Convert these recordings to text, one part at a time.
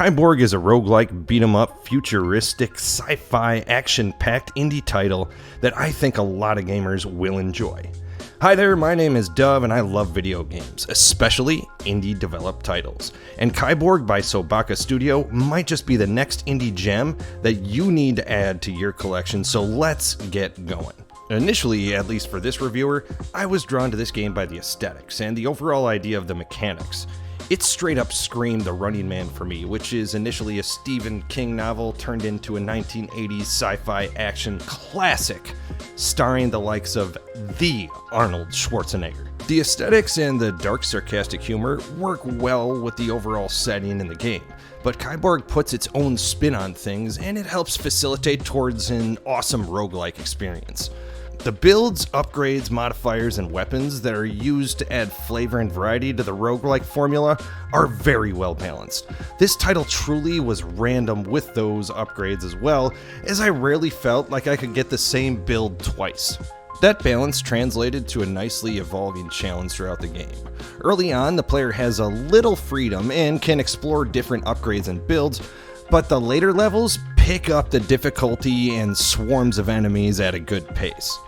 Kiborg is a roguelike, beat-em-up, futuristic, sci-fi, action-packed indie title that I think a lot of gamers will enjoy. Hi there, my name is Dove and I love video games, especially indie-developed titles. And Kiborg by Sobaka Studio might just be the next indie gem that you need to add to your collection, so let's get going. Initially, at least for this reviewer, I was drawn to this game by the aesthetics and the overall idea of the mechanics. It straight up screamed The Running Man for me, which is initially a Stephen King novel turned into a 1980s sci-fi action classic starring the likes of the Arnold Schwarzenegger. The aesthetics and the dark sarcastic humor work well with the overall setting in the game, but Kiborg puts its own spin on things and it helps facilitate towards an awesome roguelike experience. The builds, upgrades, modifiers, and weapons that are used to add flavor and variety to the roguelike formula are very well balanced. This title truly was random with those upgrades as well, as I rarely felt like I could get the same build twice. That balance translated to a nicely evolving challenge throughout the game. Early on, the player has a little freedom and can explore different upgrades and builds, but the later levels pick up the difficulty and swarms of enemies at a good pace.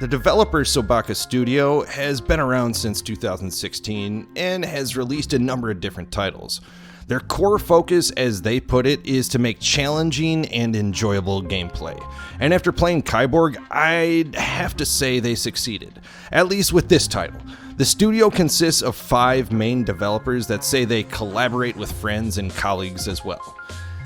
The developer Sobaka Studio has been around since 2016 and has released a number of different titles. Their core focus, as they put it, is to make challenging and enjoyable gameplay. And after playing Kiborg, I'd have to say they succeeded, at least with this title. The studio consists of 5 main developers that say they collaborate with friends and colleagues as well.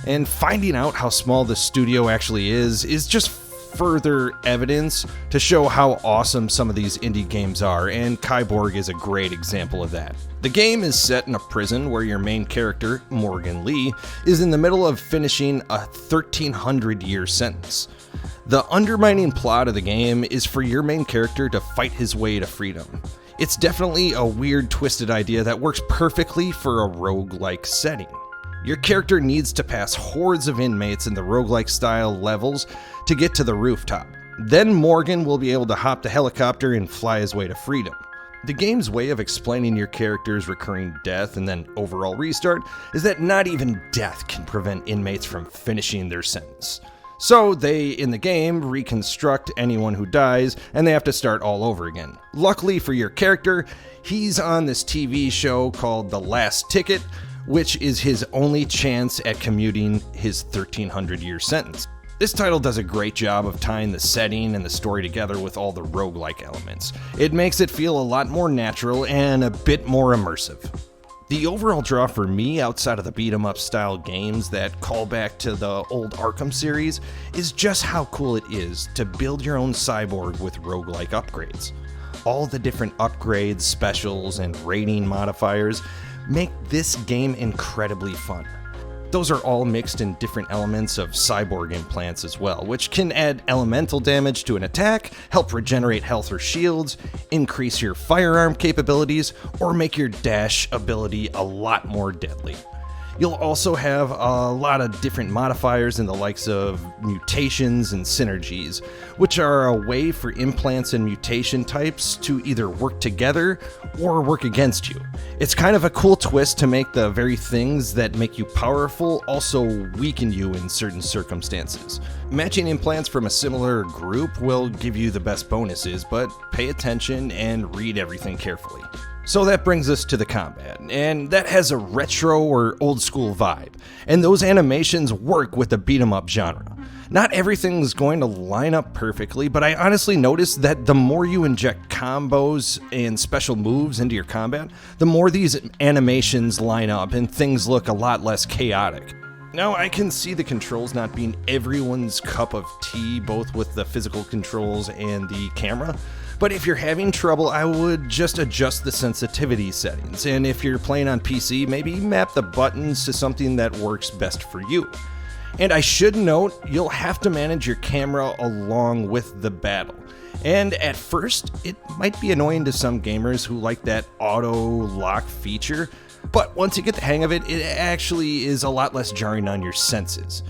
And finding out how small the studio actually is just further evidence to show how awesome some of these indie games are, and Kiborg is a great example of that. The game is set in a prison where your main character, Morgan Lee, is in the middle of finishing a 1,300-year sentence. The undermining plot of the game is for your main character to fight his way to freedom. It's definitely a weird, twisted idea that works perfectly for a roguelike setting. Your character needs to pass hordes of inmates in the roguelike style levels to get to the rooftop. Then Morgan will be able to hop the helicopter and fly his way to freedom. The game's way of explaining your character's recurring death and then overall restart is that not even death can prevent inmates from finishing their sentence. So they, in the game, reconstruct anyone who dies and they have to start all over again. Luckily for your character, he's on this TV show called The Last Ticket, which is his only chance at commuting his 1,300-year sentence. This title does a great job of tying the setting and the story together with all the roguelike elements. It makes it feel a lot more natural and a bit more immersive. The overall draw for me, outside of the beat-em-up style games that call back to the old Arkham series, is just how cool it is to build your own cyborg with roguelike upgrades. All the different upgrades, specials, and rating modifiers make this game incredibly fun. Those are all mixed in different elements of cyborg implants as well, which can add elemental damage to an attack, help regenerate health or shields, increase your firearm capabilities, or make your dash ability a lot more deadly. You'll also have a lot of different modifiers in the likes of mutations and synergies, which are a way for implants and mutation types to either work together or work against you. It's kind of a cool twist to make the very things that make you powerful also weaken you in certain circumstances. Matching implants from a similar group will give you the best bonuses, but pay attention and read everything carefully. So that brings us to the combat, and that has a retro or old school vibe, and those animations work with the beat-em-up genre. Not everything's going to line up perfectly, but I honestly noticed that the more you inject combos and special moves into your combat, the more these animations line up and things look a lot less chaotic. Now, I can see the controls not being everyone's cup of tea, both with the physical controls and the camera, but if you're having trouble, I would just adjust the sensitivity settings, and if you're playing on PC, maybe map the buttons to something that works best for you. And I should note, you'll have to manage your camera along with the battle. And at first, it might be annoying to some gamers who like that auto lock feature, but once you get the hang of it, it actually is a lot less jarring on your senses.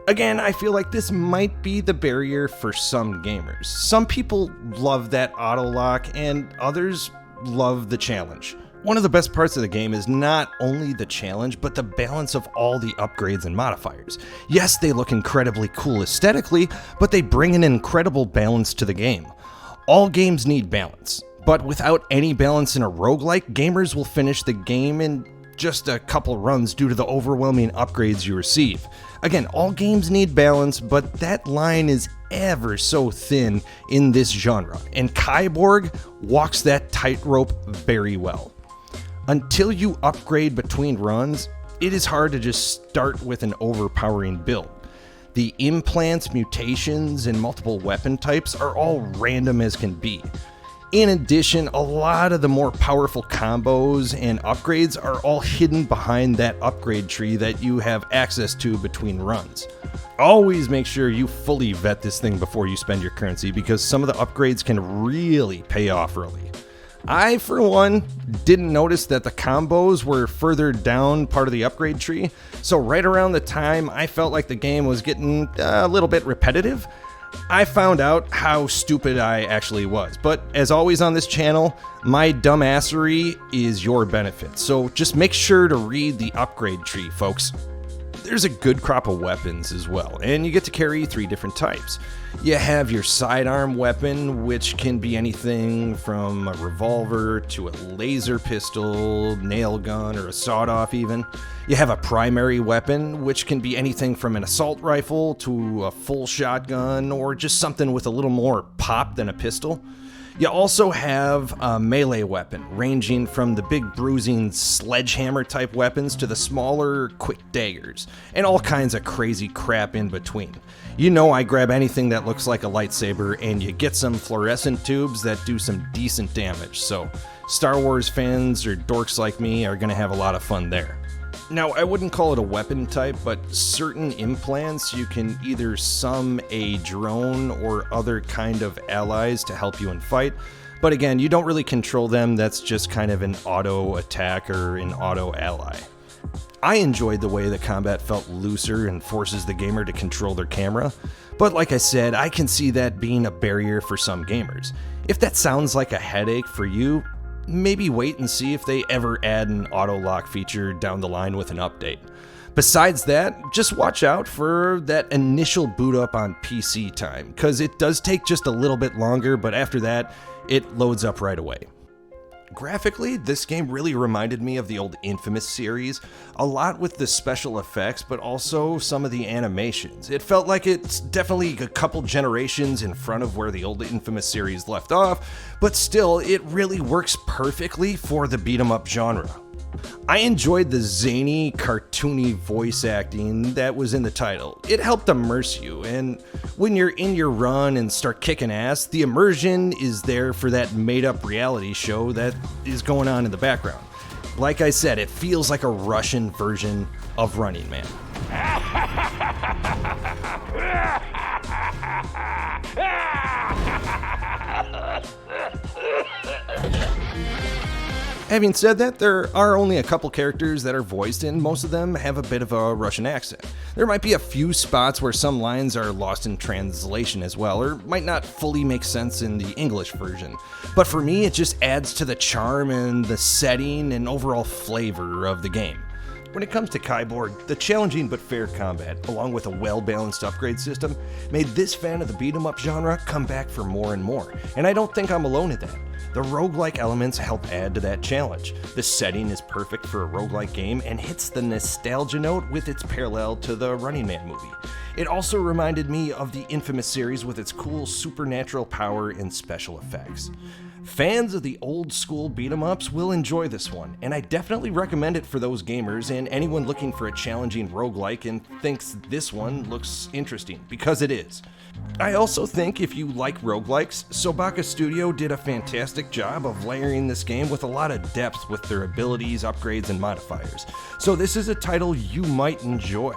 Again, I feel like this might be the barrier for some gamers. Some people love that auto lock and others love the challenge. One of the best parts of the game is not only the challenge, but the balance of all the upgrades and modifiers. Yes, they look incredibly cool aesthetically, but they bring an incredible balance to the game. All games need balance, but without any balance in a roguelike, gamers will finish the game in just a couple runs due to the overwhelming upgrades you receive. Again, all games need balance, but that line is ever so thin in this genre, and Kiborg walks that tightrope very well. Until you upgrade between runs, it is hard to just start with an overpowering build. The implants, mutations, and multiple weapon types are all random as can be. In addition, a lot of the more powerful combos and upgrades are all hidden behind that upgrade tree that you have access to between runs. Always make sure you fully vet this thing before you spend your currency, because some of the upgrades can really pay off early. I, for one, didn't notice that the combos were further down part of the upgrade tree, so right around the time I felt like the game was getting a little bit repetitive, I found out how stupid I actually was. But as always on this channel, my dumbassery is your benefit, so just make sure to read the upgrade tree, folks. There's a good crop of weapons as well, and you get to carry 3 different types. You have your sidearm weapon, which can be anything from a revolver to a laser pistol, nail gun, or a sawed-off even. You have a primary weapon, which can be anything from an assault rifle to a full shotgun, or just something with a little more pop than a pistol. You also have a melee weapon, ranging from the big bruising sledgehammer type weapons to the smaller quick daggers, and all kinds of crazy crap in between. You know I grab anything that looks like a lightsaber, and you get some fluorescent tubes that do some decent damage, so Star Wars fans or dorks like me are going to have a lot of fun there. Now, I wouldn't call it a weapon type, but certain implants you can either summon a drone or other kind of allies to help you in fight. But again, you don't really control them, that's just kind of an auto attack or an auto ally. I enjoyed the way the combat felt looser and forces the gamer to control their camera, but like I said, I can see that being a barrier for some gamers. If that sounds like a headache for you, maybe wait and see if they ever add an auto lock feature down the line with an update. Besides that, just watch out for that initial boot up on PC time, because it does take just a little bit longer, but after that, it loads up right away. Graphically, this game really reminded me of the old Infamous series, a lot with the special effects, but also some of the animations. It felt like it's definitely a couple generations in front of where the old Infamous series left off, but still, it really works perfectly for the beat-em-up genre. I enjoyed the zany, cartoony voice acting that was in the title. It helped immerse you, and when you're in your run and start kicking ass, the immersion is there for that made-up reality show that is going on in the background. Like I said, it feels like a Russian version of Running Man. Having said that, there are only a couple characters that are voiced, and most of them have a bit of a Russian accent. There might be a few spots where some lines are lost in translation as well, or might not fully make sense in the English version. But for me, it just adds to the charm and the setting and overall flavor of the game. When it comes to Kiborg, the challenging but fair combat, along with a well-balanced upgrade system, made this fan of the beat-em-up genre come back for more and more, and I don't think I'm alone in that. The roguelike elements help add to that challenge. The setting is perfect for a roguelike game and hits the nostalgia note with its parallel to the Running Man movie. It also reminded me of the Infamous series with its cool supernatural power and special effects. Fans of the old school beat-em-ups will enjoy this one, and I definitely recommend it for those gamers and anyone looking for a challenging roguelike and thinks this one looks interesting, because it is. I also think if you like roguelikes, Sobaka Studio did a fantastic job of layering this game with a lot of depth with their abilities, upgrades, and modifiers, so this is a title you might enjoy.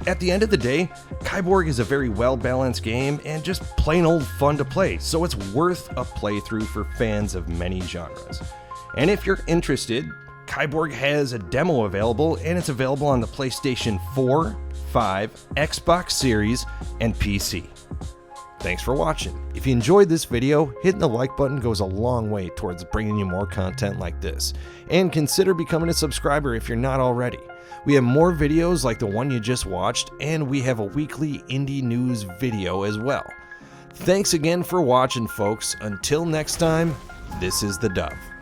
At the end of the day, Kiborg is a very well-balanced game and just plain old fun to play, so it's worth a playthrough for fans of many genres. And if you're interested, Kiborg has a demo available, and it's available on the PlayStation 4, 5, Xbox Series, and PC. Thanks for watching. If you enjoyed this video, hitting the like button goes a long way towards bringing you more content like this. And consider becoming a subscriber if you're not already. We have more videos like the one you just watched, and we have a weekly indie news video as well. Thanks again for watching, folks. Until next time, this is the Dove.